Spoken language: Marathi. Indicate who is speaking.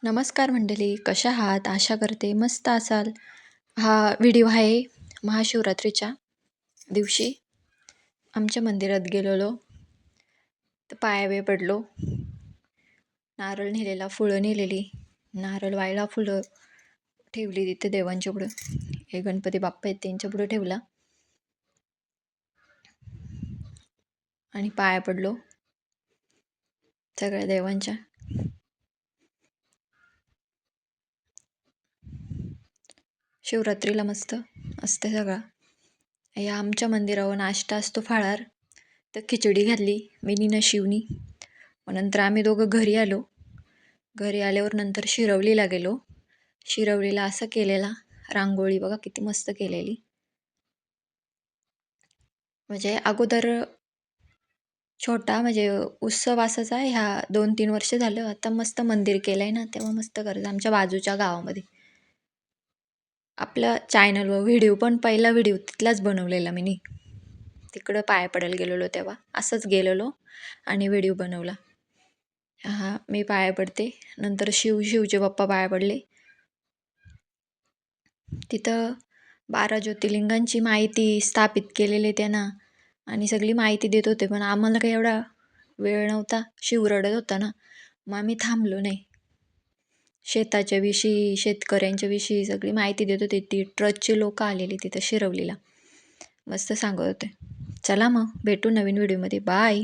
Speaker 1: नमस्कार मंडळी, कशा आहात? आशा करते मस्त असाल. हा व्हिडिओ आहे महाशिवरात्रीच्या दिवशी आमच्या मंदिरात गेलेलो. तर पाया पडलो. नारळ नेलेला, फुलं नेलेली, नारळ वायला, फुलं ठेवली तिथे देवांच्या पुढं. हे गणपती बाप्पा आहेत त्यांच्या पुढे ठेवला आणि पाया पडलो सगळ्या देवांच्या. शिवरात्रीला मस्त असते सगळा. या आमच्या मंदिरावर नाश्ता असतो फळार. तर खिचडी घातली मिनीनं शिवनी. मग नंतर आम्ही दोघं घरी आलो. घरी आल्यावर नंतर शिरवलीला गेलो. शिरवलीला असं केलेला रांगोळी बघा किती मस्त केलेली. म्हणजे अगोदर छोटा म्हणजे उत्सव असाच आहे. ह्या 2-3 वर्ष झालं आता मस्त मंदिर केलंय ना, तेव्हा मस्त करायचं आमच्या बाजूच्या गावामध्ये. आपल्या चॅनलवर व्हिडिओ पण पहिला व्हिडिओ तिथलाच बनवलेला मी तिकडं पाया पडायला गेलेलो तेव्हा असंच गेलेलो आणि व्हिडिओ बनवला. हा मी पाया पडते. नंतर शिवचे पप्पा पाया पडले. तिथं 12 ज्योतिर्लिंगांची माहिती स्थापित केलेली त्यांना आणि सगळी माहिती देत होते. पण आम्हाला काही एवढा वेळ नव्हता. शिव रडत होता ना, मग आम्ही थांबलो नाही. शेताच्या विषयी, शेतकऱ्यांच्या विषयी सगळी माहिती देत होते. ती ट्रस्टचे लोक आलेली तिथं शिरवलीला. मस्त सांगत होते. चला मग भेटू नवीन व्हिडिओमध्ये. बाय.